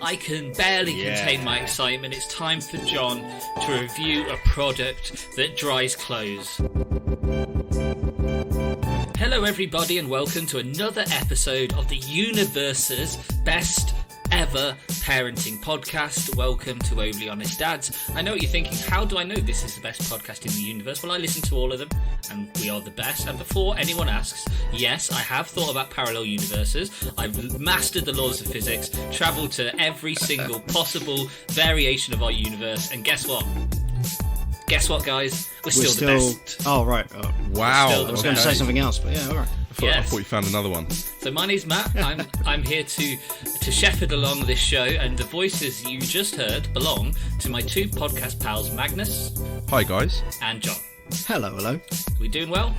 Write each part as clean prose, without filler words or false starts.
I can barely contain my excitement. It's time for John to review a product that dries clothes. Hello everybody and welcome to another episode of the universe's best ever parenting podcast. Welcome to Overly Honest Dads. I know what you're thinking, how do I know this is the best podcast in the universe? Well, I listen to all of them and we are the best. And before anyone asks, yes, I have thought about parallel universes. I've mastered the laws of physics, travelled to every single possible variation of our universe, and guess what? Guess what, guys? We're still the best. Oh, right. Oh. Wow. I was going to say something else, but yeah, all right. I thought you found another one. So my name's Matt. I'm here to shepherd along this show, and the voices you just heard belong to my two podcast pals, Magnus. Hi, guys. And John. Hello. We doing well?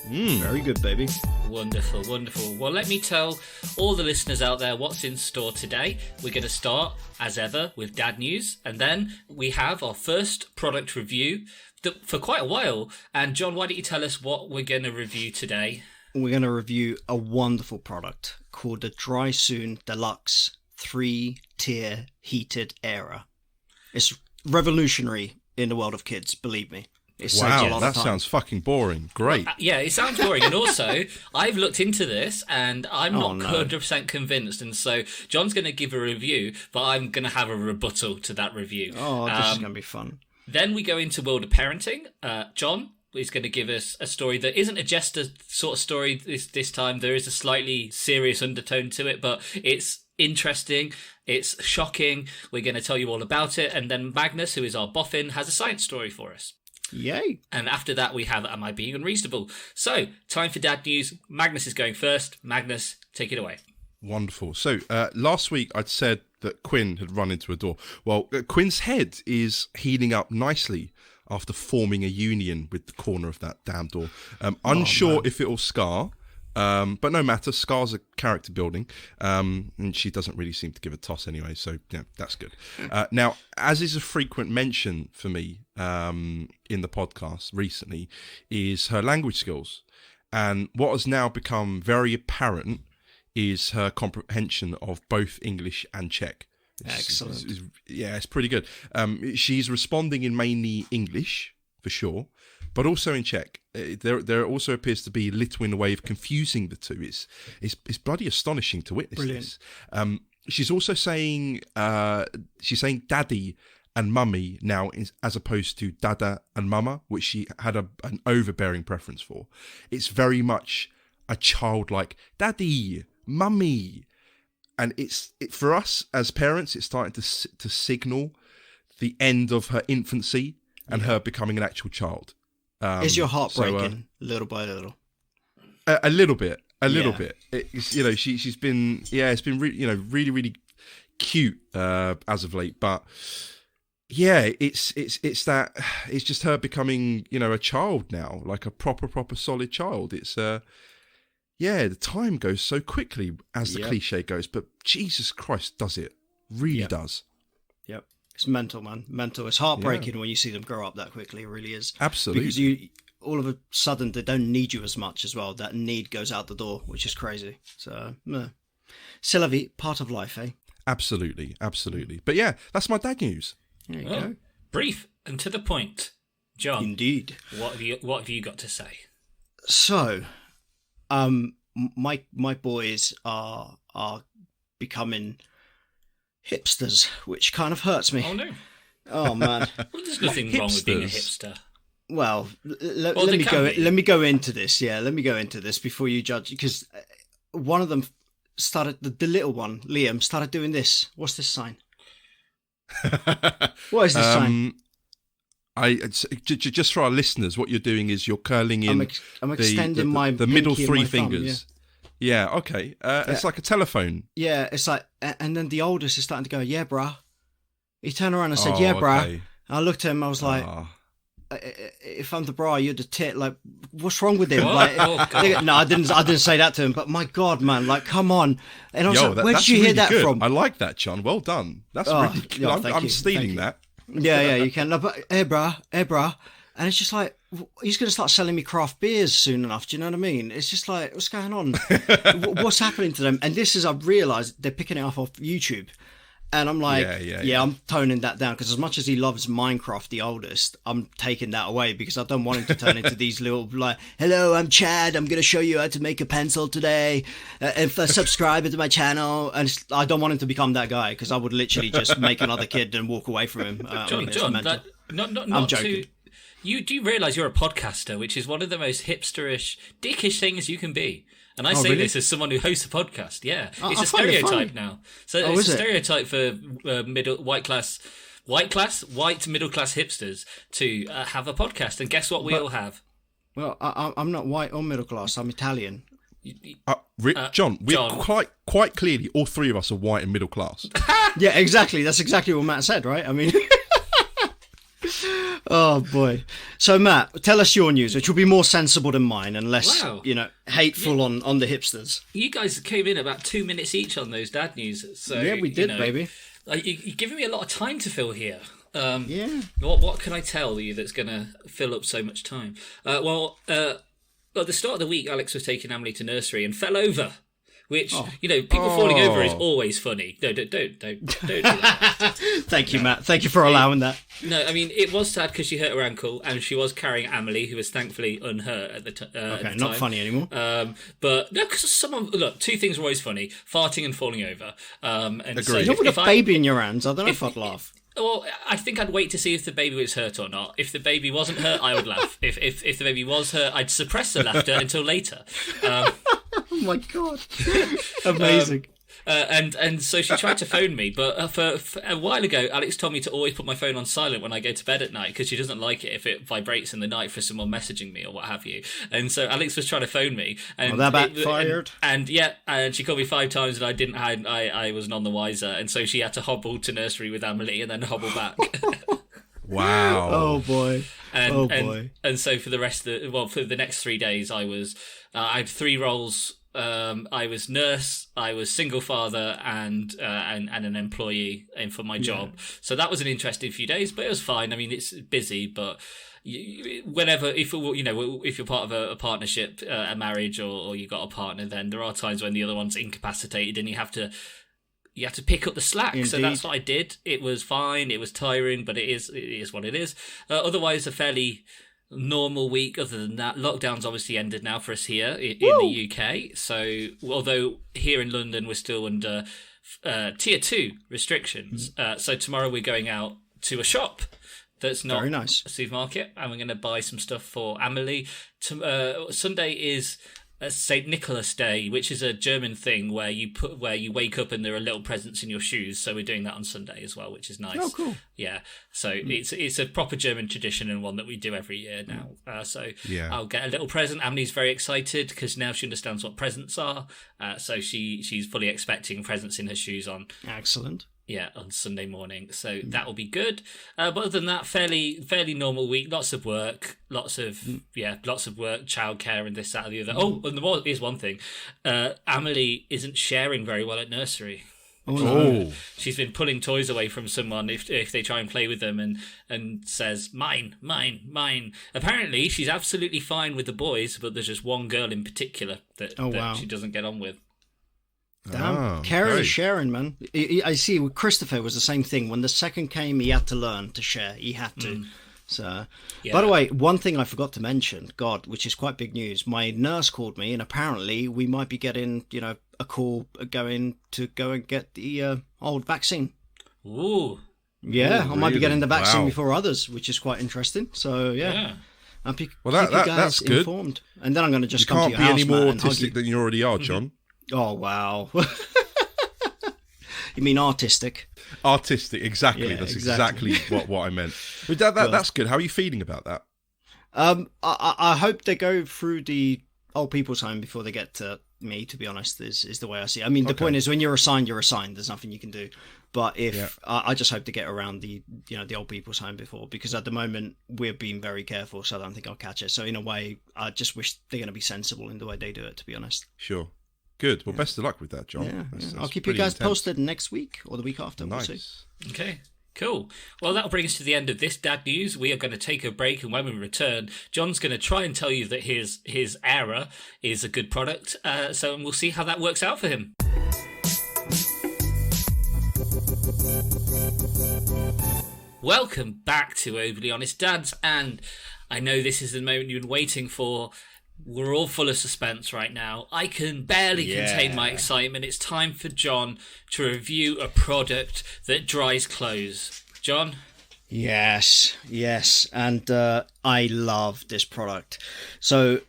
Very good, baby. Wonderful. Well, let me tell all the listeners out there what's in store today. We're going to start, as ever, with dad news, and then we have our first product review for quite a while. And John, why don't you tell us what we're going to review today? We're going to review a wonderful product called the Dry Soon Deluxe 3-tier heated airer. It's revolutionary in the world of kids, believe me. Wow, that sounds fucking boring. Great. Well, yeah, it sounds boring. And also, I've looked into this and I'm not 100% convinced. And so John's going to give a review, but I'm going to have a rebuttal to that review. Oh, this is going to be fun. Then we go into World of Parenting. John is going to give us a story that isn't a jester sort of story this time. There is a slightly serious undertone to it, but it's interesting. It's shocking. We're going to tell you all about it. And then Magnus, who is our boffin, has a science story for us. Yay. And after that, we have Am I Being Unreasonable? So, time for dad news. Magnus is going first. Magnus, take it away. Wonderful. So, last week I'd said that Quinn had run into a door. Well, Quinn's head is healing up nicely after forming a union with the corner of that damn door. Unsure if it'll scar, but no matter. Scars are character building, and she doesn't really seem to give a toss anyway, so yeah, that's good. Now, as is a frequent mention for me in the podcast recently, is her language skills. And what has now become very apparent is her comprehension of both English and Czech. Excellent. It's pretty good. She's responding in mainly English, for sure, but also in Czech. There also appears to be little in the way of confusing the two. It's bloody astonishing to witness this. She's also saying daddy and mummy now, as opposed to dada and mama, which she had an overbearing preference for. It's very much a childlike daddy, mummy. And for us as parents, it's starting to signal the end of her infancy and her becoming an actual child. Is your heart breaking little by little? A little bit. It's, she's been it's been really really cute as of late, but yeah, it's just her becoming a child now, like a proper solid child. It's the time goes so quickly, as the cliche goes, but Jesus Christ, does it? Really does. Yep. It's mental, man. Mental. It's heartbreaking when you see them grow up that quickly. It really is. Absolutely. Because all of a sudden, they don't need you as much as well. That need goes out the door, which is crazy. So, c'est la vie, part of life, eh? Absolutely. But yeah, that's my dad news. There you go. Brief and to the point. John. Indeed. What have you got to say? So, my boys are becoming hipsters, which kind of hurts me. Oh no! Oh man! Well, there's nothing wrong with being a hipster. Well, let me go into this. Yeah, let me go into this before you judge, because one of them started, the little one, Liam, started doing this. What's this sign? What is this sign? Just for our listeners, what you're doing is you're curling in. I'm extending the middle three thumb, fingers. Yeah, okay. It's like a telephone. Yeah, it's like, and then the oldest is starting to go, yeah, bruh. He turned around and said, yeah, bruh. And I looked at him, I was like, if I'm the bra, you're the tit. Like, what's wrong with him? Like, no, I didn't say that to him. But my God, man, like, come on. And I was like, where did you hear that from? I like that, John. Well done. That's really good. I'm stealing that. Yeah, you can. No, but hey, bruh. And it's just like, he's going to start selling me craft beers soon enough. Do you know what I mean? It's just like, what's going on? What's happening to them? And this is, I've realised they're picking it up off YouTube. And I'm like, yeah. I'm toning that down because as much as he loves Minecraft, the oldest, I'm taking that away because I don't want him to turn into these little like, hello, I'm Chad. I'm going to show you how to make a pencil today. If I subscribe to my channel, and I don't want him to become that guy because I would literally just make another kid and walk away from him. John, I'm joking. You do realise you're a podcaster, which is one of the most hipsterish, dickish things you can be. And I say this as someone who hosts a podcast. Yeah, it's a stereotype now. So it's a stereotype for white middle class hipsters to have a podcast. And guess what? We all have. Well, I'm not white or middle class. I'm Italian. John, we're quite clearly all three of us are white and middle class. Yeah, exactly. That's exactly what Matt said, right? I mean. Oh boy! So Matt, tell us your news, which will be more sensible than mine and less, hateful on the hipsters. You guys came in about 2 minutes each on those dad news, so yeah, we did, baby. You're giving me a lot of time to fill here. What can I tell you that's going to fill up so much time? At the start of the week, Alex was taking Emily to nursery and fell over. Which, people falling over is always funny. Don't do that. Thank you, Matt. Thank you for allowing that. No, I mean, it was sad because she hurt her ankle and she was carrying Amelie, who was thankfully unhurt at the time. Okay, not funny anymore. But, no, because two things are always funny. Farting and falling over. Agreed. So with a baby in your hands, I don't know if I'd laugh. Well, I think I'd wait to see if the baby was hurt or not. If the baby wasn't hurt, I would laugh. If the baby was hurt, I'd suppress the laughter until later. Oh my God. Amazing. And so she tried to phone me, but for a while ago, Alex told me to always put my phone on silent when I go to bed at night because she doesn't like it if it vibrates in the night for someone messaging me or what have you. And so Alex was trying to phone me, and that backfired. And she called me 5 times, and I was none the wiser, and so she had to hobble to nursery with Emily and then hobble back. Wow. Oh boy. And so for the next 3 days, I had 3 roles. I was nurse, I was single father, and an employee for my job. So that was an interesting few days, but it was fine. I mean, it's busy, but if you're part of a partnership, a marriage, or you got a partner, then there are times when the other one's incapacitated, and you have to pick up the slack. Indeed. So that's what I did. It was fine. It was tiring, but it is what it is. Otherwise, a fairly normal week. Other than that, lockdown's obviously ended now for us here in the UK. So although here in London we're still under tier 2 restrictions, so tomorrow we're going out to a shop that's not very nice. A supermarket, and we're going to buy some stuff for Amelie. Sunday is St. Nicholas Day, which is a German thing where you wake up and there are little presents in your shoes. So we're doing that on Sunday as well, which is nice. Oh, cool. Yeah. So it's a proper German tradition and one that we do every year now. I'll get a little present. Emily's very excited because now she understands what presents are. So she's fully expecting presents in her shoes on. Excellent. Yeah, on Sunday morning. So that will be good. But other than that, fairly normal week. Lots of work, childcare and this, that, and the other. Oh, and here's one thing. Emily isn't sharing very well at nursery. Oh. She's been pulling toys away from someone if they try and play with them and says, mine, mine, mine. Apparently, she's absolutely fine with the boys, but there's just one girl in particular that she doesn't get on with. Damn, caring is sharing, man. I see with Christopher was the same thing. When the second came, he had to learn to share. He had to. So, by the way, one thing I forgot to mention, which is quite big news. My nurse called me, and apparently we might be getting, a call going to go and get the old vaccine. Ooh. Yeah, I might be getting the vaccine before others, which is quite interesting. So, yeah. I'll keep you guys that's good. Informed. And then I'm going to just come to your house, You can't be any more autistic than you already are, John. Oh, wow. You mean artistic? Artistic, exactly. Yeah, that's exactly what I meant. But that's good. How are you feeling about that? I hope they go through the old people's home before they get to me, to be honest, is the way I see it. I mean, the point is when you're assigned, you're assigned. There's nothing you can do. But I just hope to get around the old people's home before, because at the moment we're being very careful, so I don't think I'll catch it. So in a way, I just wish they're going to be sensible in the way they do it, to be honest. Sure. Good. Well, best of luck with that, John. Yeah, I'll keep you guys posted next week or the week after. Nice. We'll see. Okay. Cool. Well, that'll bring us to the end of this Dad News. We are going to take a break, and when we return, John's going to try and tell you that his Era is a good product. We'll see how that works out for him. Welcome back to Overly Honest Dads, and I know this is the moment you've been waiting for. We're all full of suspense right now. I can barely contain my excitement. It's time for John to review a product that dries clothes. John? Yes, and I love this product. So,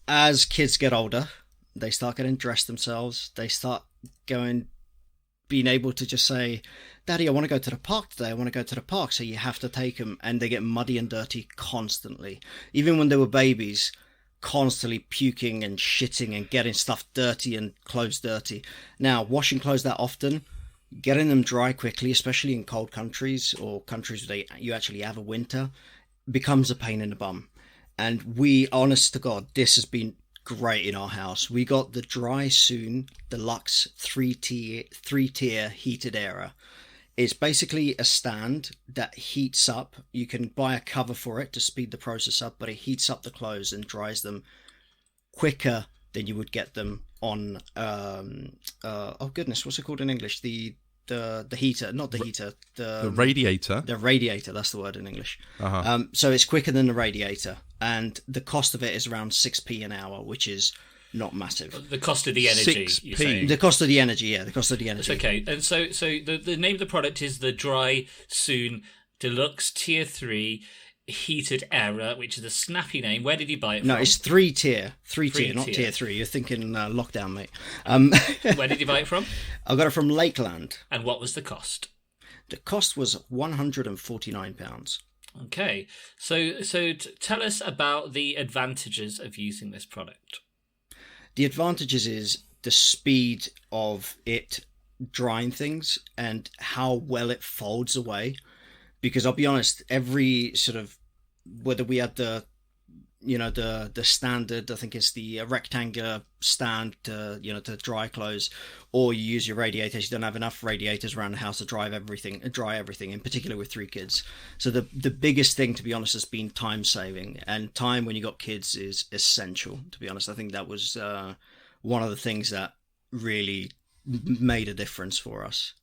as kids get older, they start getting dressed themselves. They start being able to just say, Daddy, I want to go to the park today. I want to go to the park. So you have to take them, and they get muddy and dirty constantly. Even when they were babies, constantly puking and shitting and getting stuff dirty and clothes dirty. Now, washing clothes that often, getting them dry quickly, especially in cold countries or countries where you actually have a winter, becomes a pain in the bum. And honest to God, this has been great in our house. We got the Dry Soon Deluxe three-tier heated airer. It's basically a stand that heats up. You can buy a cover for it to speed the process up, but it heats up the clothes and dries them quicker than you would get them on oh goodness, what's it called in English? The heater, not the heater, the radiator. The radiator, that's the word in English. So it's quicker than the radiator, and the cost of it is around 6p an hour, which is not massive. The cost of the energy, 6p. you're saying? The cost of the energy, yeah, the cost of the energy. It's okay. And so the name of the product is the Dry Soon Deluxe Tier 3 Heated Airer, which is a snappy name. Where did you buy it from? No, it's three tier, not tier 3. You're thinking lockdown, mate. Where did you buy it from? I got it from Lakeland. And what was the cost? The cost was £149. Okay, so tell us about the advantages of using this product. The advantages is the speed of it drying things and how well it folds away. Because I'll be honest, every sort of, whether we had the standard, I think it's the rectangular stand to dry clothes, or you use your radiators. You don't have enough radiators around the house to dry everything, in particular with 3 kids. So the biggest thing, to be honest, has been time saving, and time when you got kids is essential. To be honest, I think that was one of the things that really made a difference for us.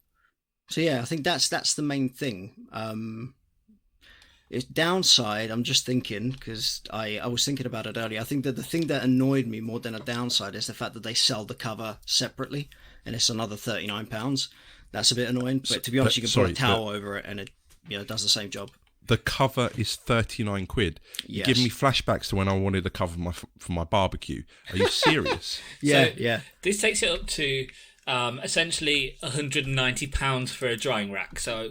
So yeah, I think that's the main thing. Its downside, I'm just thinking, because I was thinking about it earlier, I think that the thing that annoyed me more than a downside is the fact that they sell the cover separately, and it's another £39. That's a bit annoying, but to be honest, you can put a towel over it and it does the same job. The cover is 39 quid. Yes. You're giving me flashbacks to when I wanted a cover for my barbecue. Are you serious? Yeah. This takes it up to essentially £190 for a drying rack. So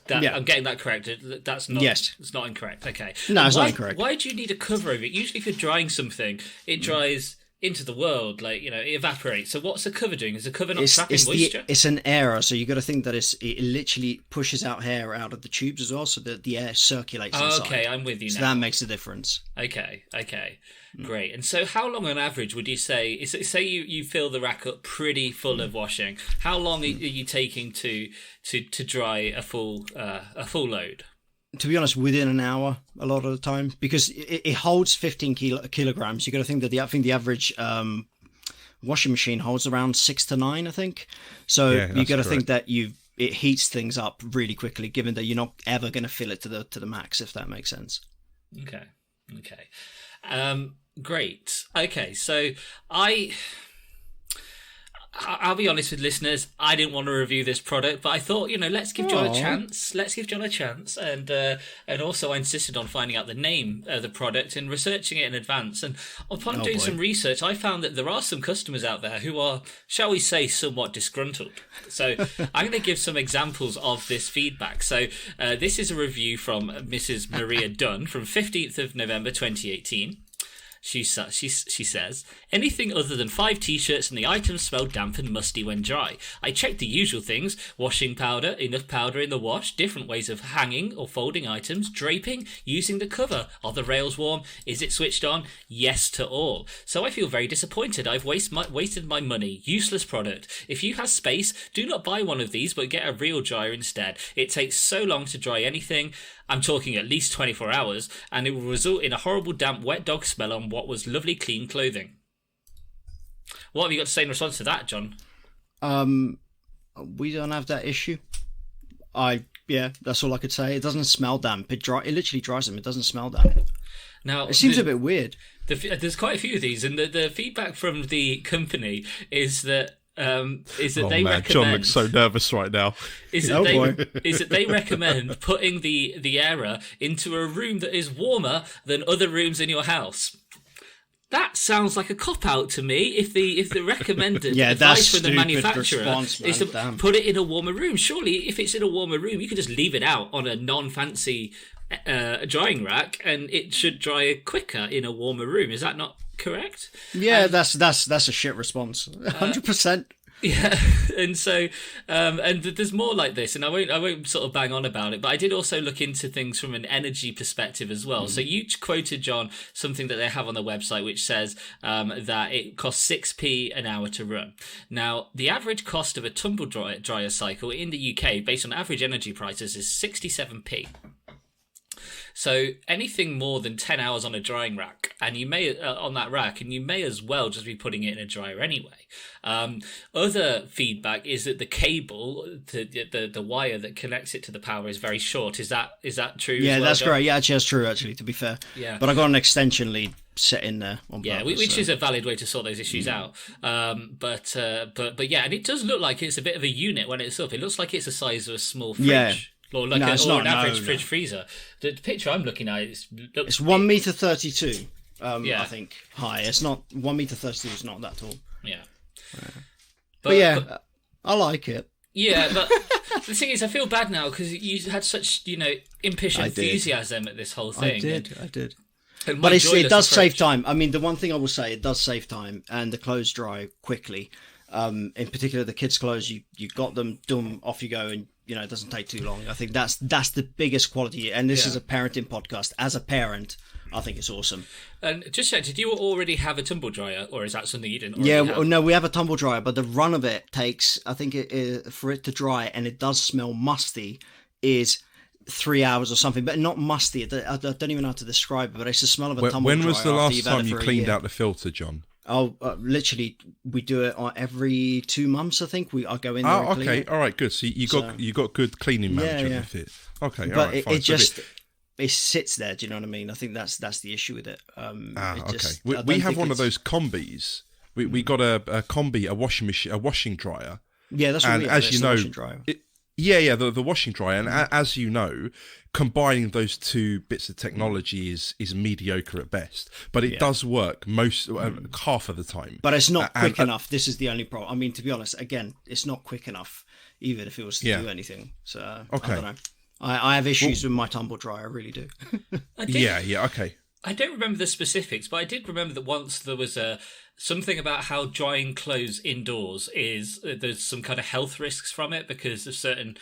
I'm getting that correct. That's not. Yes. It's not incorrect. Okay. No, it's not incorrect. Why do you need a cover over it? Usually, if you're drying something, it dries into the world, it evaporates. So what's the cover doing? Is the cover not trapping moisture? It's an airer, so you got to think that it literally pushes out hair out of the tubes as well, so that the air circulates inside. Okay, I'm with you now. So that makes a difference. Okay, great. And so how long on average would you say, say you fill the rack up pretty full of washing, how long are you taking to dry a full load? To be honest, within an hour a lot of the time, because it holds 15 kilograms. You got to think that the average washing machine holds around 6 to 9, I think. So you got to think that it heats things up really quickly, given that you're not ever going to fill it to the max, if that makes sense. Okay. Great. Okay, so I'll be honest with listeners, I didn't want to review this product, but I thought, let's give John a chance. And also I insisted on finding out the name of the product and researching it in advance. And upon doing some research, I found that there are some customers out there who are, shall we say, somewhat disgruntled. So I'm going to give some examples of this feedback. So this is a review from Mrs. Maria Dunn from 15th of November 2018. She says, anything other than 5 t-shirts and the items smell damp and musty when dry. I checked the usual things: washing powder, enough powder in the wash, different ways of hanging or folding items, draping, using the cover. Are the rails warm? Is it switched on? Yes to all. So I feel very disappointed. I've wasted my money. Useless product. If you have space, do not buy one of these, but get a real dryer instead. It takes so long to dry anything. I'm talking at least 24 hours, and it will result in a horrible damp wet dog smell on what was lovely clean clothing. What have you got to say in response to that, John? We don't have that issue. That's all I could say. It doesn't smell damp. It literally dries them. It doesn't smell damp. Now, it seems a bit weird. There's quite a few of these, and the feedback from the company is that they recommend. John looks so nervous right now. Is that they recommend putting the airer into a room that is warmer than other rooms in your house. That sounds like a cop-out to me. If the recommended advice from the manufacturer is to put it in a warmer room, surely if it's in a warmer room, you could just leave it out on a non-fancy drying rack, and it should dry quicker in a warmer room. Is that not correct? Yeah, that's a shit response. 100%. Yeah, and so and there's more like this, and I won't sort of bang on about it, but I did also look into things from an energy perspective as well. So you quoted, John, something that they have on their website which says that it costs 6p an hour to run. Now, the average cost of a tumble dryer cycle in the UK, based on average energy prices, is 67p. So anything more than 10 hours on a drying rack, and you may on that rack, and you may as well just be putting it in a dryer anyway. Other feedback is that the cable, the wire that connects it to the power, is very short. Is that true? Yeah, that's great. Yeah, actually, that's true. Actually, to be fair. Yeah. But I got an extension lead set in there. On purpose, which is a valid way to sort those issues out. But yeah, and it does look like it's a bit of a unit when it's up. It looks like it's the size of a small fridge. Yeah. Or like an average fridge freezer. The picture I'm looking at it's 1 meter 32. I think high. It's not 1 meter 32. It's not that tall. Yeah. But I like it. Yeah, but the thing is, I feel bad now because you had such impish enthusiasm at this whole thing. I did. But it does save time. I mean, the one thing I will say, it does save time, and the clothes dry quickly. In particular, the kids' clothes, you got them, do them, off you go, and it doesn't take too long. I think that's the biggest quality. And this is a parenting podcast. As a parent, I think it's awesome. And just check, did you already have a tumble dryer, or is that something you didn't already have? No, we have a tumble dryer, but the run of it takes, I think, for it to dry, and it does smell musty, is 3 hours or something, but not musty. I don't even know how to describe it, but it's the smell of a tumble dryer. When was the last time you cleaned out the filter, John? Oh, literally, we do it every 2 months. I think I go in there. Oh, okay, all right, good. So you got good cleaning manager with it. Okay, but all right, fine. It sits there. Do you know what I mean? I think that's the issue with it. Okay. We have one of those combis. We got a combi, a washing machine, a washing dryer. Yeah, that's what we have. As you know, the washing dryer, and as you know, combining those two bits of technology is mediocre at best, but it does work half of the time. But it's not quick enough. This is the only problem. I mean, to be honest, again, it's not quick enough, even if it was to do anything. So I don't know. I have issues with my tumble dryer. I really do. Okay. I don't remember the specifics, but I did remember that once there was something about how drying clothes indoors there's some kind of health risks from it because of certain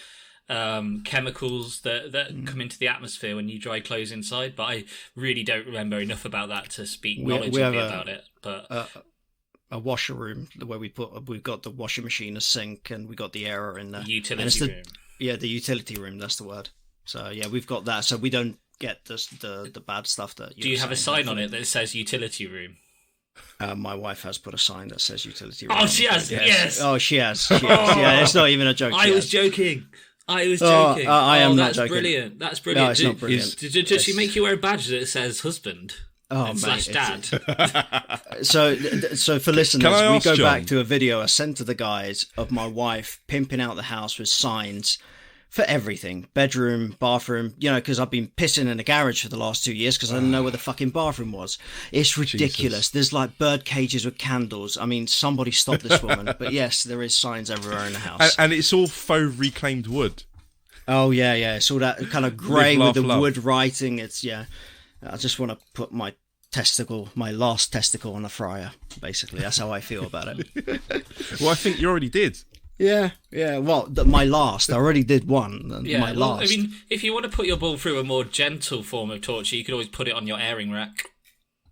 chemicals that come into the atmosphere when you dry clothes inside. But I really don't remember enough about that to speak knowledgeably about it. But a washer room where we've got the washing machine, a sink, and we got the airer in there. Utility room. Yeah, the utility room. That's the word. So yeah, we've got that. So we don't get the bad stuff that. Do you have a sign on it that says utility room? My wife has put a sign that says utility room. Oh, she has. Yes. Oh, she has. Yeah, it's not even a joke. I was joking. I am not joking. Brilliant. That's brilliant. No, it's not brilliant. Does she make you wear a badge that says husband? / dad. So for listeners, we go back to a video I sent to the guys of my wife pimping out the house with signs for everything. Bedroom, bathroom, because I've been pissing in the garage for the last 2 years because I didn't know where the fucking bathroom was. It's ridiculous. Jesus. There's like bird cages with candles. I mean, somebody stop this woman. But yes, there is signs everywhere in the house. And it's all faux reclaimed wood. Oh, yeah. It's all that kind of grey with the wood writing. It's, I just want to put my last testicle on the fryer, basically. That's how I feel about it. Well, I think you already did. Yeah. Well, my last. I already did one. My last. I mean, if you want to put your ball through a more gentle form of torture, you could always put it on your airing rack.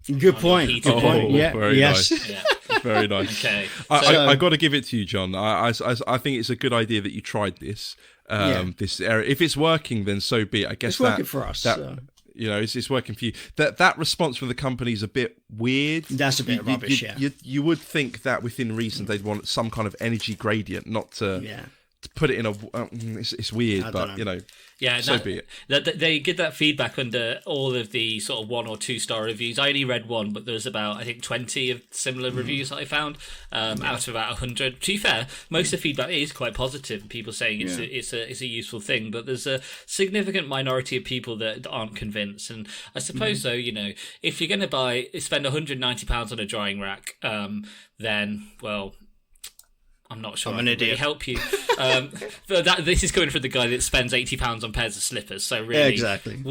Good point. Yeah. Very yes. Nice. Yeah. Very nice. Okay. I got to give it to you, John. I think it's a good idea that you tried this. This area. If it's working, then so be it. I guess it's working for us. It's working for you. That response from the company is a bit weird. That's a bit rubbish. You would think that within reason they'd want some kind of energy gradient, not to put it in a. It's weird, but you know. Yeah, so be it. They get that feedback under all of the sort of 1 or 2 star reviews. I only read one, but there's about, I think, 20 of similar reviews that I found out of about 100. To be fair, most of the feedback is quite positive. People saying it's a useful thing, but there's a significant minority of people that aren't convinced. And I suppose though, you know, if you're going to spend £190 on a drying rack, then well, I'm not sure I'm I an can idiot. really help you. But this is coming from the guy that spends £80 on pairs of slippers. So really, Yeah, exactly.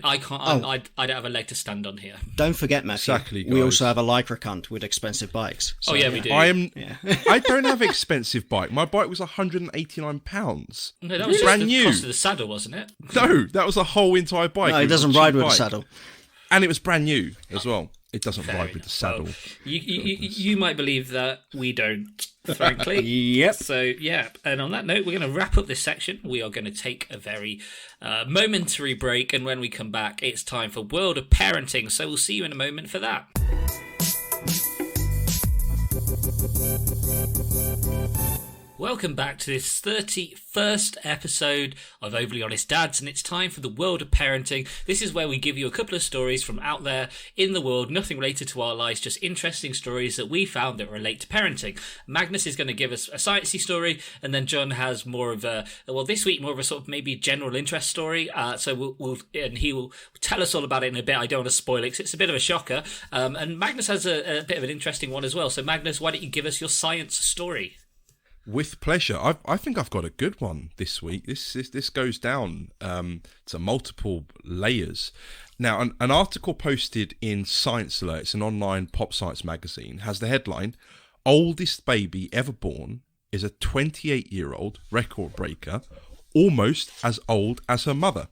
I can't. I don't have a leg to stand on here. Don't forget, Matthew. Exactly, we guys. also have a Lycra cunt with expensive bikes. So, we do. I don't have an expensive bike. My bike was £189. No, that was brand just new. the cost of the saddle, wasn't it? No, that was a whole entire bike. No, it was doesn't a ride cheap with a bike. saddle. And it was brand new as well. It doesn't ride with the saddle. Well, you might believe that we don't, frankly. Yep. So, yeah. And on that note, we're going to wrap up this section. We are going to take a very momentary break. And when we come back, it's time for World of Parenting. So we'll see you in a moment for that. Welcome back to this 31st episode of Overly Honest Dads, and it's time for the World of Parenting. This is where we give you a couple of stories from out there in the world, nothing related to our lives, just interesting stories that we found that relate to parenting. Magnus is going to give us a sciencey story, and then John has more of a, well, this week more of a sort of maybe general interest story. So and he will tell us all about it in a bit. I don't want to spoil it because it's a bit of a shocker. And Magnus has a bit of an interesting one as well. So Magnus, why don't you give us your science story? With pleasure. I think I've got a good one this week. This goes down to multiple layers. Now, an article posted in Science Alert, it's an online pop science magazine, has the headline, "Oldest baby ever born is a 28-year-old record breaker, almost as old as her mother."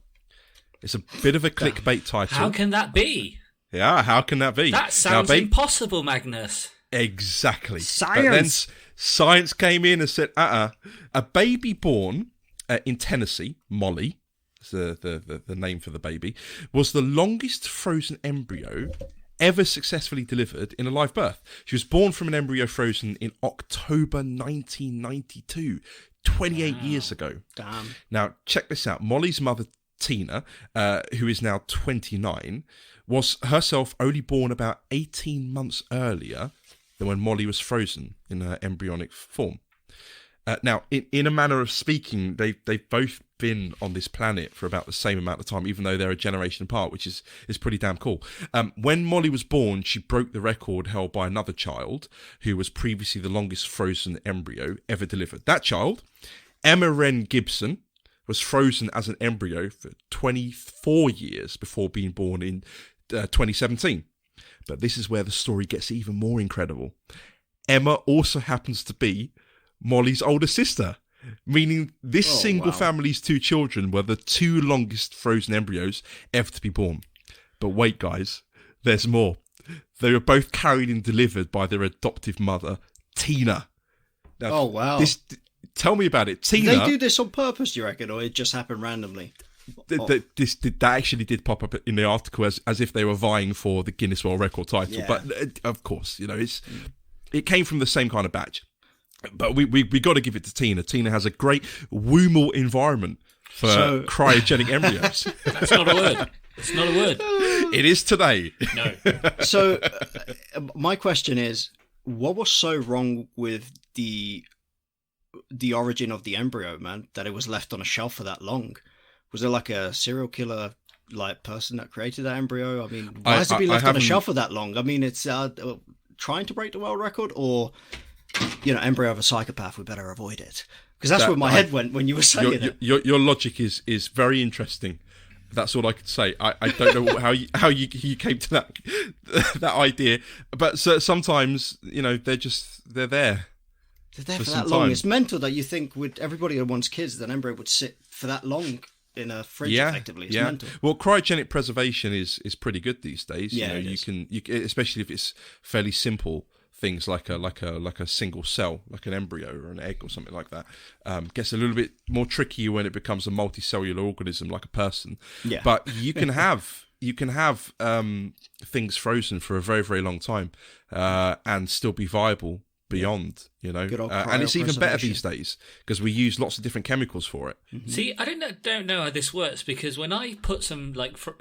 It's a bit of a clickbait title. How can that be? Yeah, how can that be? That sounds impossible, Magnus. Exactly. Science. But then science came in and said, a baby born in Tennessee, Molly, is the name for the baby, was the longest frozen embryo ever successfully delivered in a live birth. She was born from an embryo frozen in October 1992, 28 years ago. Damn. Now, check this out. Molly's mother, Tina, who is now 29, was herself only born about 18 months earlier than when Molly was frozen in her embryonic form. Now, in a manner of speaking, they've both been on this planet for about the same amount of time, even though they're a generation apart, which is pretty damn cool. When Molly was born, she broke the record held by another child who was previously the longest frozen embryo ever delivered. That child, Emma Wren Gibson, was frozen as an embryo for 24 years before being born in 2017. But this is where the story gets even more incredible. Emma also happens to be Molly's older sister, meaning this single family's 2 children were the 2 longest frozen embryos ever to be born. But wait, guys, there's more. They were both carried and delivered by their adoptive mother, Tina. Now, tell me about it. Tina. Did they do this on purpose, do you reckon, or it just happened randomly? That actually did pop up in the article as if they were vying for the Guinness World Record title. Yeah. But of course, you know, it came from the same kind of batch. But we got to give it to Tina. Tina has a great womble environment for cryogenic embryos. That's not a word. It's not a word. It is today. No. So my question is, what was so wrong with the origin of the embryo, man, that it was left on a shelf for that long? Was there like a serial killer like person that created that embryo? I mean, why has it been left on a shelf for that long? I mean, it's trying to break the world record, or, you know, embryo of a psychopath, we better avoid it. Because that's where my head went when you were saying it. Your logic is very interesting. That's all I could say. I don't know how you came to that idea, but sometimes, you know, they're there. They're there for that long. Time. It's mental that you think with everybody who wants kids, that embryo would sit for that long in a fridge. Effectively. It's mental. Well, cryogenic preservation is pretty good these days. Yeah, you can especially if it's fairly simple things like a single cell, like an embryo or an egg or something like that. Gets a little bit more tricky when it becomes a multicellular organism like a person. Yeah. But you can have things frozen for a very, very long time and still be viable beyond, Good old and it's even better cryopreservation. these days because we use lots of different chemicals for it. Mm-hmm. See, I don't know how this works, because when I put some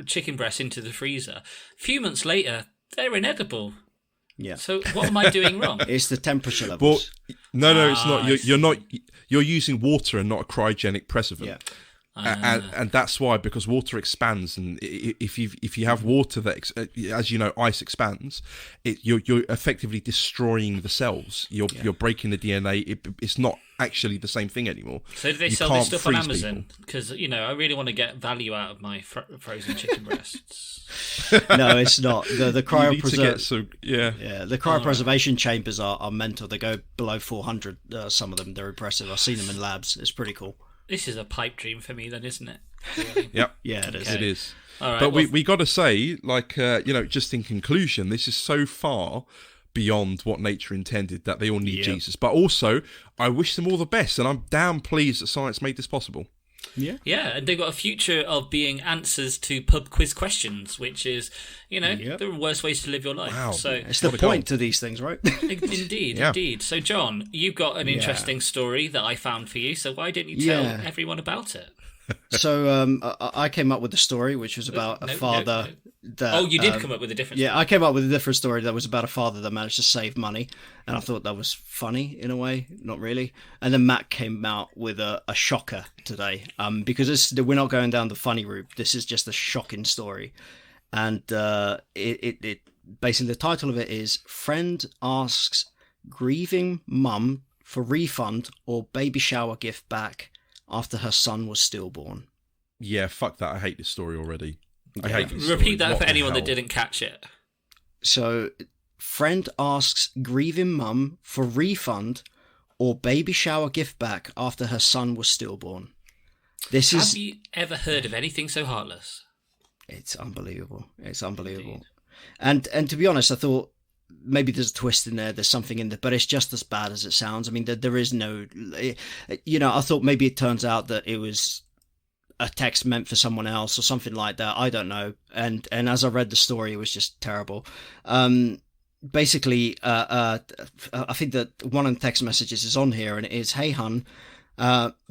chicken breasts into the freezer, a few months later they're inedible. Yeah. So what am I doing wrong? It's the temperature levels. Well, no, it's not. You're not. You're using water and not a cryogenic preservative. Yeah. And that's why, because water expands, and if you have water that, as you know, ice expands, you're effectively destroying the cells. You're breaking the DNA. It's not actually the same thing anymore. So do they sell this stuff on Amazon? Because I really want to get value out of my frozen chicken breasts. No, it's not. The cryopreservation. The cryopreservation chambers are mental. They go below 400. Some of them, they're impressive. I've seen them in labs. It's pretty cool. This is a pipe dream for me, then, isn't it? Really? Yep. Yeah, it is. Okay. It is. All right, but we got to say, just in conclusion, this is so far beyond what nature intended that they all need Jesus. But also, I wish them all the best, and I'm damn pleased that science made this possible. Yeah, and they've got a future of being answers to pub quiz questions, which is, the worst ways to live your life. Wow. So it's the point to these things, right? Indeed. So, John, you've got an interesting story that I found for you, so why didn't you tell everyone about it? So I came up with a story which was about a father that... Oh, you did come up with a different story. Yeah, I came up with a different story that was about a father that managed to save money, and I thought that was funny in a way, not really. And then Matt came out with a shocker today, because we're not going down the funny route. This is just a shocking story. And it basically, the title of it is Friend Asks Grieving Mum for Refund or Baby Shower Gift Back After Her Son Was Stillborn. Yeah, fuck that. I hate this story already. I hate this Repeat story. that for anyone that didn't catch it. So, friend asks grieving mum for refund or baby shower gift back after her son was stillborn. Have you ever heard of anything so heartless? It's unbelievable. It's unbelievable. And to be honest, I thought maybe there's a twist in there, there's something in there, but it's just as bad as it sounds. I mean, there is no, I thought maybe it turns out that it was a text meant for someone else or something like that. I don't know. And as I read the story, it was just terrible. Basically, I think that one of the text messages is on here, and it is, "Hey, hun,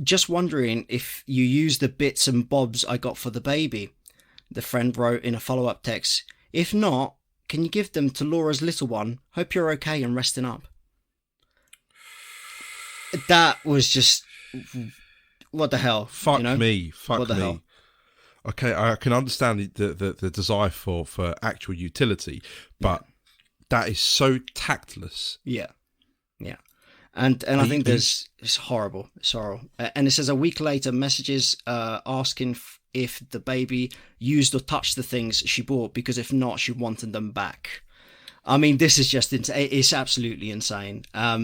just wondering if you use the bits and bobs I got for the baby." The friend wrote in a follow-up text, "If not, can you give them to Laura's little one? Hope you're okay and resting up." That was just... What the hell? Fuck me. What the hell? Okay, I can understand the desire for actual utility, but that is so tactless. Yeah. And I think it's horrible. It's horrible. And it says a week later, messages asking if the baby used or touched the things she bought, because if not, she wanted them back. I mean, this is just it's absolutely insane. I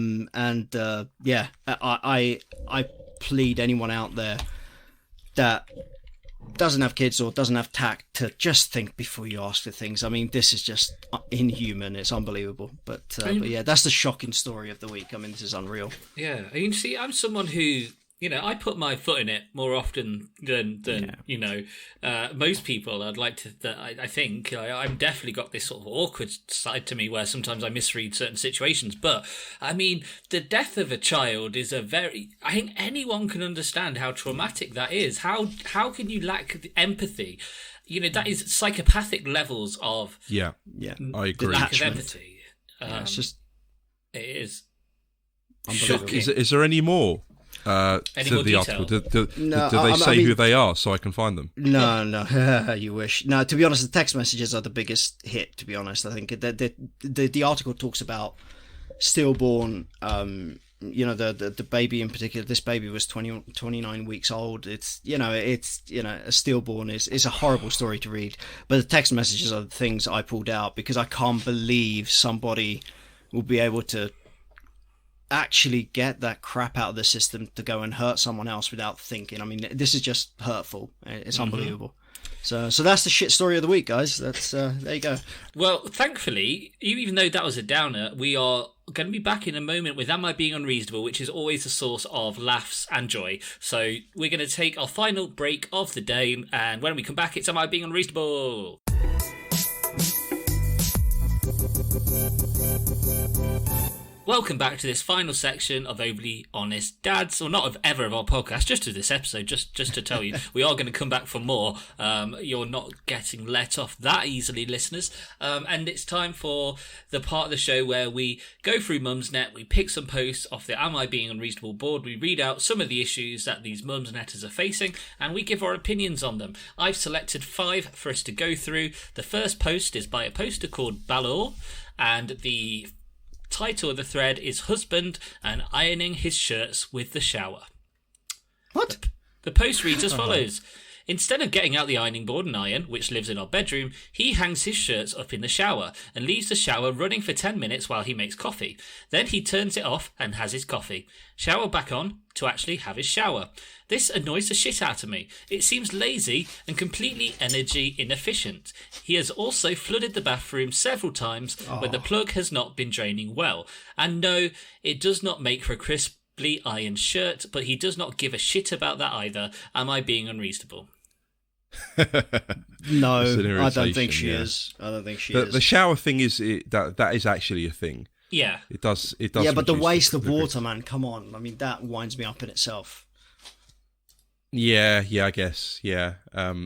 plead anyone out there that doesn't have kids or doesn't have tact to just think before you ask for things. I mean, this is just inhuman. It's unbelievable. But yeah, that's the shocking story of the week. I mean, this is unreal. Yeah, I mean, see, I'm someone who, I put my foot in it more often than most people. I'd like to. I think I've definitely got this sort of awkward side to me where sometimes I misread certain situations. But I mean, the death of a child is I think anyone can understand how traumatic that is. How can you lack empathy? That is psychopathic levels of I agree. Lack of empathy. It's just it is shocking. Is there any more? Any to more the detail? article, do they say who they are so I can find them? No, you wish. No, to be honest, the text messages are the biggest hit. To be honest, I think the article talks about stillborn. The baby in particular. This baby was 29 weeks old. It's a stillborn is a horrible story to read. But the text messages are the things I pulled out because I can't believe somebody will be able to actually get that crap out of the system to go and hurt someone else without thinking. I mean, this is just hurtful. It's unbelievable. So that's the shit story of the week, guys. That's there you go. Well, thankfully, even though that was a downer, we are going to be back in a moment with Am I Being Unreasonable, which is always a source of laughs and joy. So we're going to take our final break of the day, and when we come back, it's Am I Being Unreasonable? Welcome back to this final section of Overly Honest Dads, or not of ever of our podcast, just to this episode, just to tell you, we are going to come back for more. You're not getting let off that easily, listeners. And it's time for the part of the show where we go through Mumsnet, we pick some posts off the Am I Being Unreasonable board, we read out some of the issues that these Mumsnetters are facing, and we give our opinions on them. I've selected 5 for us to go through. The first post is by a poster called Balor, and the title of the thread is Husband and Ironing His Shirts with the Shower. What? The post reads as follows. Instead of getting out the ironing board and iron, which lives in our bedroom, he hangs his shirts up in the shower and leaves the shower running for 10 minutes while he makes coffee. Then he turns it off and has his coffee. Shower back on to actually have his shower. This annoys the shit out of me. It seems lazy and completely energy inefficient. He has also flooded the bathroom several times when the plug has not been draining well. And no, it does not make for a crisply ironed shirt, but he does not give a shit about that either. Am I being unreasonable? No, I don't think she is. I don't think she is. The shower thing is that is actually a thing. Yeah, it does. Yeah, but the waste of water, man. Come on. I mean, that winds me up in itself. Yeah, I guess. Yeah,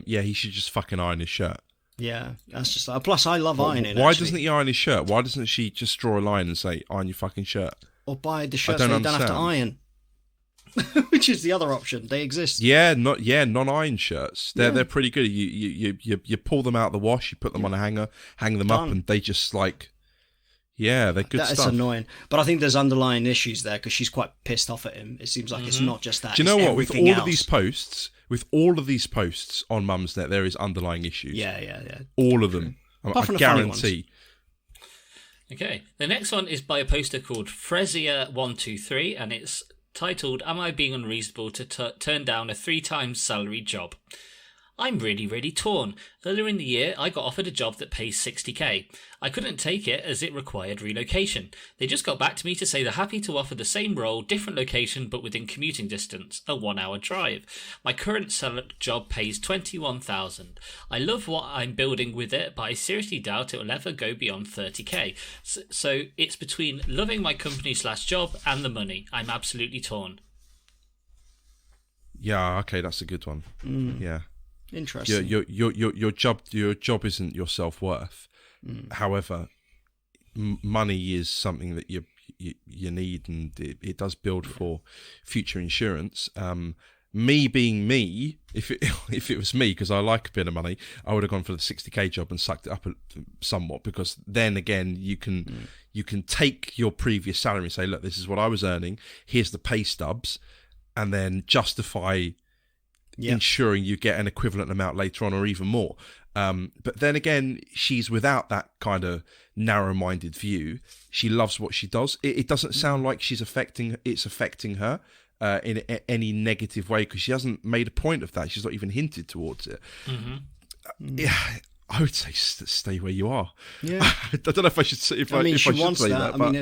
he should just fucking iron his shirt. Yeah, that's just like. Plus, I love ironing. Why actually. doesn't he iron his shirt? Why doesn't she just draw a line and say, "Iron your fucking shirt"? Or buy the shirts so you don't have to iron. Which is the other option. They exist. Yeah, non-iron shirts. They're pretty good. You pull them out of the wash, you put them on a hanger, hang them up, and they just like. Yeah, they're good stuff. That's annoying. But I think there's underlying issues there because she's quite pissed off at him. It seems like it's not just that. Do you know what? With all else. of these posts on Mumsnet, there is underlying issues. Yeah. All of them. I guarantee. Okay. The next one is by a poster called Frezia123, and it's titled, Am I Being Unreasonable to turn down a 3 times salary job? I'm really, really torn. Earlier in the year, I got offered a job that pays 60k. I couldn't take it as it required relocation. They just got back to me to say they're happy to offer the same role, different location, but within commuting distance, a 1-hour drive. My current job pays 21,000. I love what I'm building with it, but I seriously doubt it will ever go beyond 30k. So it's between loving my company/job and the money. I'm absolutely torn. Yeah, okay, that's a good one. Yeah. Interesting. Your job isn't your self-worth. However, money is something that you need, and it does build for future insurance. Me being me, if it was me, because I like a bit of money, I would have gone for the 60k job and sucked it up somewhat, because then again you can take your previous salary and say, look, this is what I was earning. Here's the pay stubs, and then justify. Ensuring you get an equivalent amount later on or even more. But then again, she's without that kind of narrow-minded view. She loves what she does. It doesn't sound like it's affecting her in any negative way, because she hasn't made a point of that. She's not even hinted towards it. Yeah, I would say stay where you are. Yeah. I don't know if I should say if I should wants say that. But...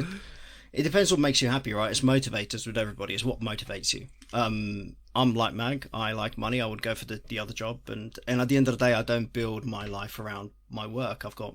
It depends what makes you happy, right? It's motivators with everybody. It's what motivates you. I'm like Mag. I like money. I would go for the other job. And at the end of the day, I don't build my life around my work. I've got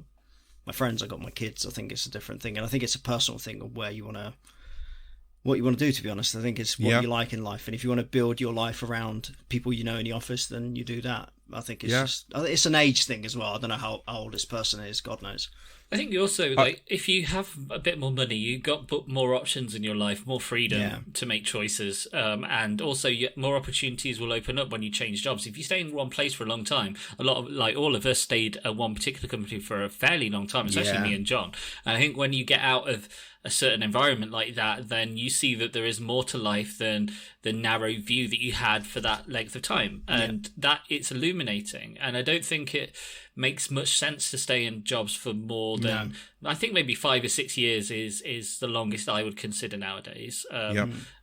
my friends. I've got my kids. I think it's a different thing. And I think it's a personal thing of what you want to do, to be honest. I think it's what you like in life. And if you want to build your life around people you know in the office, then you do that. I think it's an age thing as well. I don't know how old this person is. God knows. I think you also, if you have a bit more money, you've got more options in your life, more freedom to make choices, and also more opportunities will open up when you change jobs. If you stay in one place for a long time, all of us stayed at one particular company for a fairly long time, especially me and John. And I think when you get out of a certain environment like that, then you see that there is more to life than the narrow view that you had for that length of time, and that it's illuminating. And I don't think it makes much sense to stay in jobs for more than I think maybe 5 or 6 years is the longest I would consider nowadays.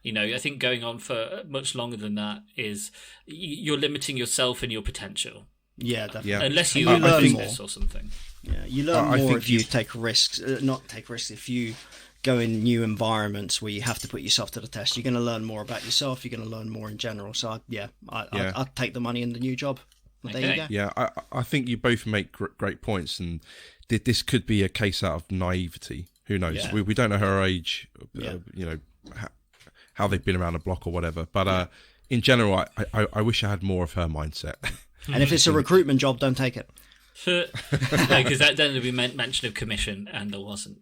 You know, I think going on for much longer than that is you're limiting yourself and your potential. Yeah, definitely. Unless you learn a business or something. Yeah, you learn more if you take risks. Not take risks if you go in new environments where you have to put yourself to the test. You're going to learn more about yourself. You're going to learn more in general. So I'd take the money in the new job. There you go. Yeah, I think you both make great points, and this could be a case out of naivety. Who knows? Yeah. We don't know her age, how they've been around the block or whatever. But in general, I wish I had more of her mindset. And if it's a recruitment job, don't take it. Because that then would be mention of commission, and there wasn't.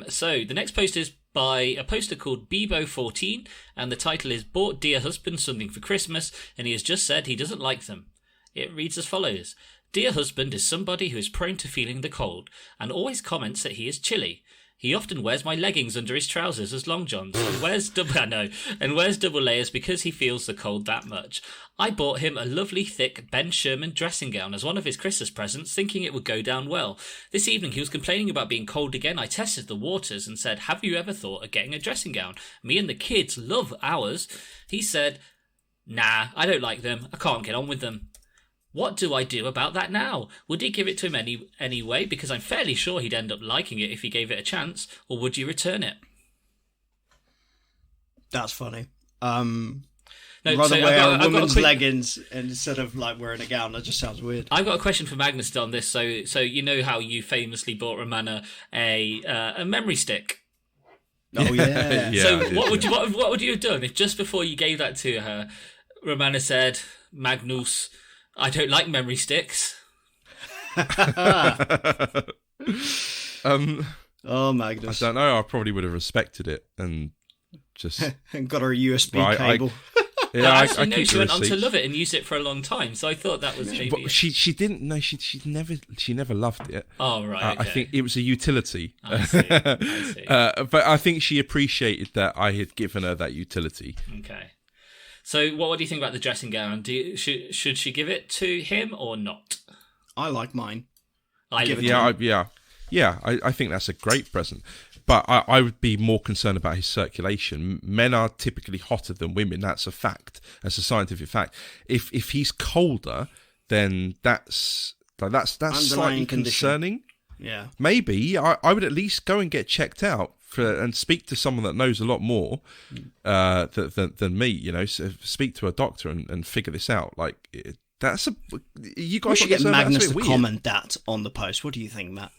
So the next post is by a poster called Bebo14, and the title is "Bought Dear Husband Something for Christmas, and he has just said he doesn't like them." It reads as follows: "Dear husband is somebody who is prone to feeling the cold, and always comments that he is chilly. He often wears my leggings under his trousers as long johns, and wears double layers because he feels the cold that much. I bought him a lovely thick Ben Sherman dressing gown as one of his Christmas presents, thinking it would go down well. This evening he was complaining about being cold again. I tested the waters and said, 'Have you ever thought of getting a dressing gown? Me and the kids love ours.' He said, 'Nah, I don't like them. I can't get on with them.' What do I do about that now? Would he give it to him anyway, because I'm fairly sure he'd end up liking it if he gave it a chance, or would you return it?" That's funny. No, Rather so wear I've got women's leggings instead of like wearing a gown. That just sounds weird. I've got a question for Magnus on this. So you know how you famously bought Romana a memory stick. Oh yeah. Yeah, So what would you have done if just before you gave that to her, Romana said, "Magnus, I don't like memory sticks"? Oh, Magnus. I don't know. I probably would have respected it and just And got her a USB cable. Well, actually, no, she went on to love it and use it for a long time. So I thought that was maybe. But she didn't. No, she never loved it. Oh right. Okay. I think it was a utility. I see. But I think she appreciated that I had given her that utility. Okay. So what do you think about the dressing gown? Should she give it to him or not? I like mine. I think that's a great present. But I would be more concerned about his circulation. Men are typically hotter than women. That's a fact. That's a scientific fact. If he's colder, then that's slightly concerning. Yeah. Maybe I would at least go and get checked out and speak to someone that knows a lot more than me. You know, so speak to a doctor and figure this out. Like you guys We should get Magnus to weird. comment that on the post. What do you think, Matt?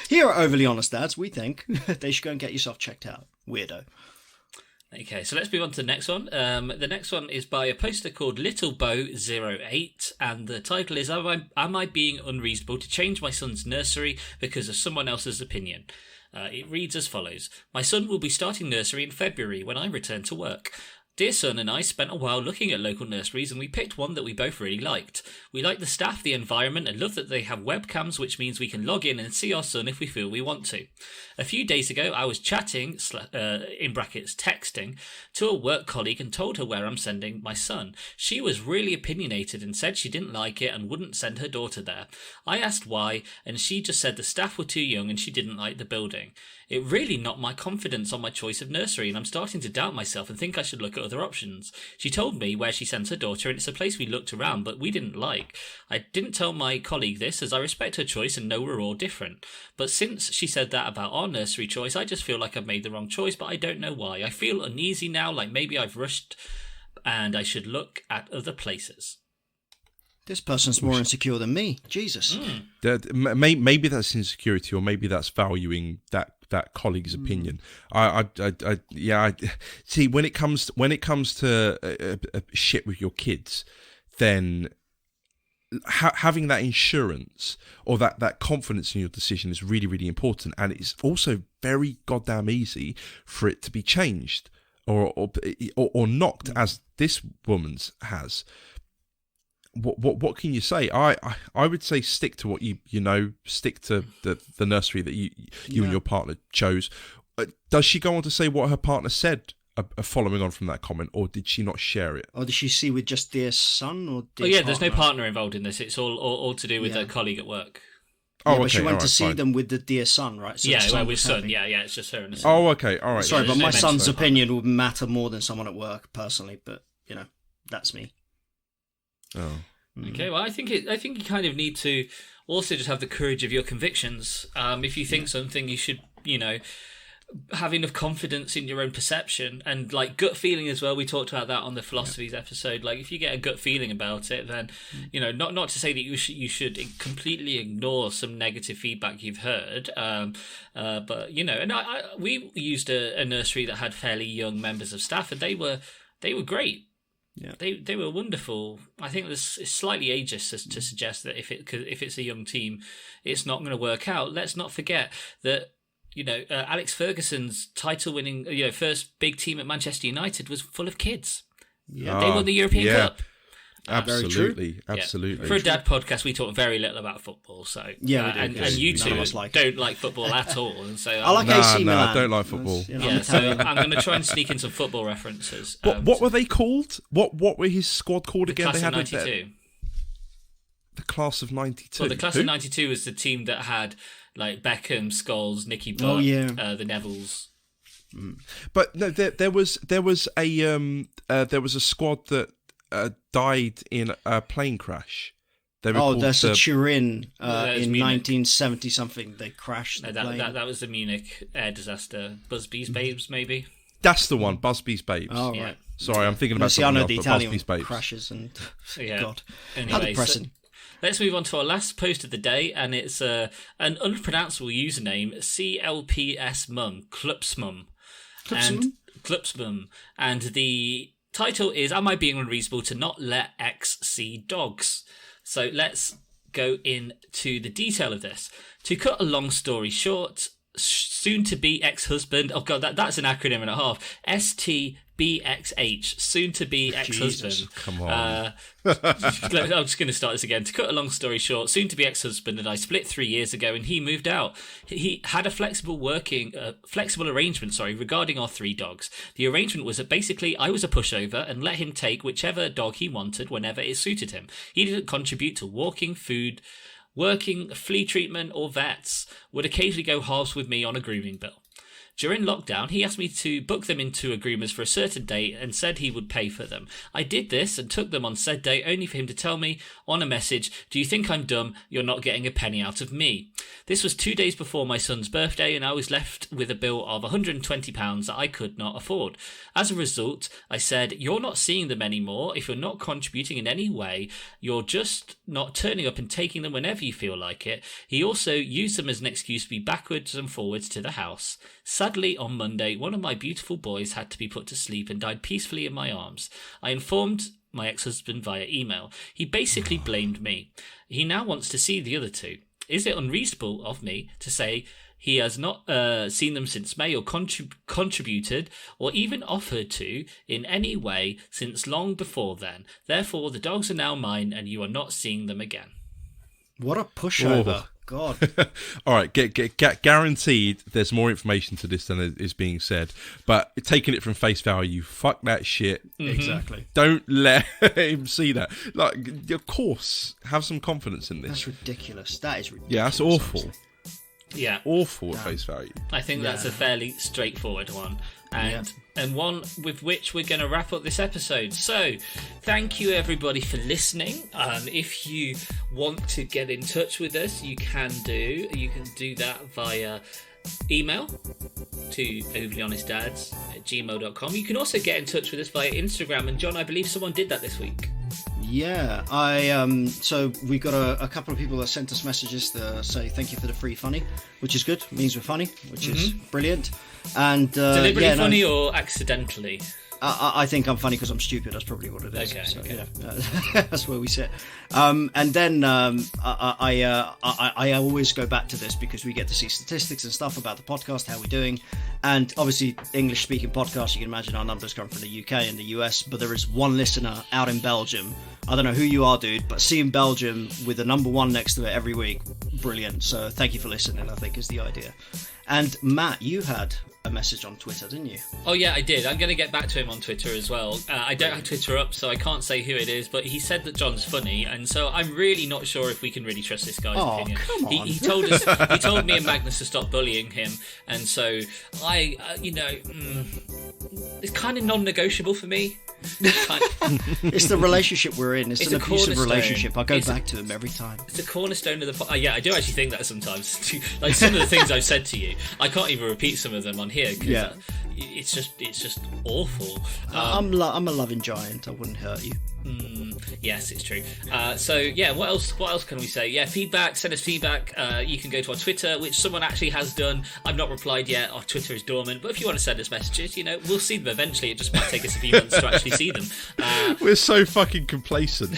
Here at Overly Honest Dads, we think they should go and get yourself checked out. Weirdo. Okay, so let's move on to the next one. The next one is by a poster called Littlebow08, and the title is Am I Being Unreasonable to Change My Son's Nursery Because of Someone Else's Opinion? It reads as follows. My son will be starting nursery in February when I return to work. Dear son and I spent a while looking at local nurseries and we picked one that we both really liked. We like the staff, the environment, and love that they have webcams, which means we can log in and see our son if we feel we want to. A few days ago, I was chatting, in brackets, texting, to a work colleague and told her where I'm sending my son. She was really opinionated and said she didn't like it and wouldn't send her daughter there. I asked why, and she just said the staff were too young and she didn't like the building. It really knocked my confidence on my choice of nursery, and I'm starting to doubt myself and think I should look at other options. She told me where she sends her daughter, and it's a place we looked around, but we didn't like. I didn't tell my colleague this, as I respect her choice and know we're all different. But since she said that about our nursery choice, I just feel like I've made the wrong choice, but I don't know why. I feel uneasy now, like maybe I've rushed, and I should look at other places. This person's more insecure than me. Jesus. Maybe that's insecurity, or maybe that's valuing that colleague's opinion. I see when it comes to shit with your kids, then having that insurance or that confidence in your decision is really, really important, and it's also very goddamn easy for it to be changed or knocked, as this woman's has. What can you say? I would say stick to what you know. Stick to the nursery that you and your partner chose. Does she go on to say what her partner said following on from that comment, or did she not share it? Or did she see with just dear son or dear yeah, there's no partner involved in this. It's all to do with a colleague at work. Yeah, but she went to see them with the dear son, right? So with son. Yeah, it's just her and the son. Oh, okay, all right. Sorry, but my son's opinion would matter more than someone at work, personally. But that's me. Oh. Okay, well, I think you kind of need to also just have the courage of your convictions. If you think something, you should, having enough confidence in your own perception and like gut feeling as well. We talked about that on the philosophies episode. Like if you get a gut feeling about it, then not to say that you should completely ignore some negative feedback you've heard, but and we used a nursery that had fairly young members of staff, and they were great. Yeah, they were wonderful. I think it's slightly ageist to suggest that if it's a young team, it's not going to work out. Let's not forget that Alex Ferguson's title-winning first big team at Manchester United was full of kids. Yeah, they won the European Cup. Absolutely. Yeah. For a dad podcast, we talk very little about football. So and you two don't like football at all. And so I like AC Milan. I don't like football. So I'm going to try and sneak in some football references. What were they called? What were his squad called again? Class of 92. The class of 92. Well, the class of 92 was the team that had like Beckham, Scholes, Nicky Butt, the Nevilles. But no, there was a squad that died in a plane crash. There's a Turin in 1970 something. They crashed. No, that was the Munich air disaster. Busby's Babes, maybe. That's the one. Busby's Babes. Oh right. Yeah. Sorry, I'm thinking about something else. The but Italian Busby's Babes crashes and yeah. God, anyway, how depressing. Let's move on to our last post of the day, and it's an unpronounceable username, CLPSMum, Klupsmum. And the title is, Am I Being Unreasonable to Not Let X See Dogs? So let's go into the detail of this. To cut a long story short, soon-to-be ex-husband, oh God, that's an acronym and a half, STBXH, soon-to-be ex-husband. Jesus, come on. I'm just going to start this again. To cut a long story short, soon-to-be ex-husband and I split 3 years ago, and he moved out. He had a flexible arrangement, regarding our 3 dogs. The arrangement was that basically I was a pushover and let him take whichever dog he wanted whenever it suited him. He didn't contribute to walking, food, working, flea treatment, or vets. Would occasionally go halves with me on a grooming bill. During lockdown, he asked me to book them into a groomer's for a certain date and said he would pay for them. I did this and took them on said date only for him to tell me on a message, "Do you think I'm dumb? You're not getting a penny out of me." This was 2 days before my son's birthday, and I was left with a bill of £120 that I could not afford. As a result, I said, "You're not seeing them anymore. If you're not contributing in any way, you're just not turning up and taking them whenever you feel like it." He also used them as an excuse to be backwards and forwards to the house. Sadly, on Monday, one of my beautiful boys had to be put to sleep and died peacefully in my arms. I informed my ex-husband via email. He basically blamed me. He now wants to see the other 2. Is it unreasonable of me to say he has not seen them since May or contributed or even offered to in any way since long before then? Therefore, the dogs are now mine and you are not seeing them again. What a pushover. Oh. God. All right, guaranteed there's more information to this than is being said. But taking it from face value, fuck that shit. Mm-hmm. Exactly. Don't let him see that. Like, of course, have some confidence in this. That's ridiculous. That is ridiculous. Yeah, that's awful. Honestly. Yeah. Awful at face value. I think that's a fairly straightforward one. And one with which we're going to wrap up this episode. So, thank you everybody for listening. If you want to get in touch with us, you can do that via email to overlyhonestdads@gmail.com. You can also get in touch with us via Instagram. And John, I believe someone did that this week. Yeah, so we got a couple of people that sent us messages to say thank you for the free funny, which is good. It means we're funny, which is brilliant. And deliberately funny or accidentally? I think I'm funny because I'm stupid. That's probably what it is. Okay. So, yeah, that's where we sit. And then I always go back to this because we get to see statistics and stuff about the podcast, how we're doing. And obviously, English-speaking podcasts, you can imagine our numbers come from the UK and the US, but there is one listener out in Belgium. I don't know who you are, dude, but seeing Belgium with the number 1 next to it every week, brilliant. So thank you for listening, I think is the idea. And Matt, you had a message on Twitter, didn't you? Oh yeah, I did. I'm going to get back to him on Twitter as well. I don't have Twitter up, so I can't say who it is, but he said that John's funny, and so I'm really not sure if we can really trust this guy's opinion. Come on. He told me and Magnus to stop bullying him, and so it's kind of non-negotiable for me. It's the relationship we're in. It's an abusive relationship. I go back to him every time. It's a cornerstone of the... I do actually think that sometimes. Like some of the things I've said to you, I can't even repeat some of them on here because it's just awful. I'm a loving giant. I wouldn't hurt you. Yes, it's true. So yeah, what else can we say? Yeah, feedback. Send us feedback. You can go to our Twitter, which someone actually has done. I've not replied yet. Our Twitter is dormant. But if you want to send us messages, we'll see them eventually. It just might take us a few months to actually see them. We're so fucking complacent.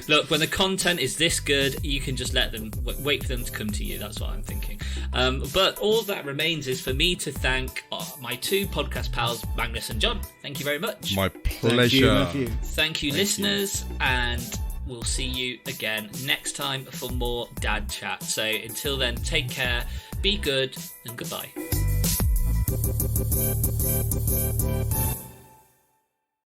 Look, when the content is this good, you can just wait for them to come to you. That's what I'm thinking. But all that remains is for me to thank my two podcast pals, Magnus and John. Thank you very much. My pleasure. Thank you, listeners, and we'll see you again next time for more dad chat. So until then, take care, be good, and goodbye.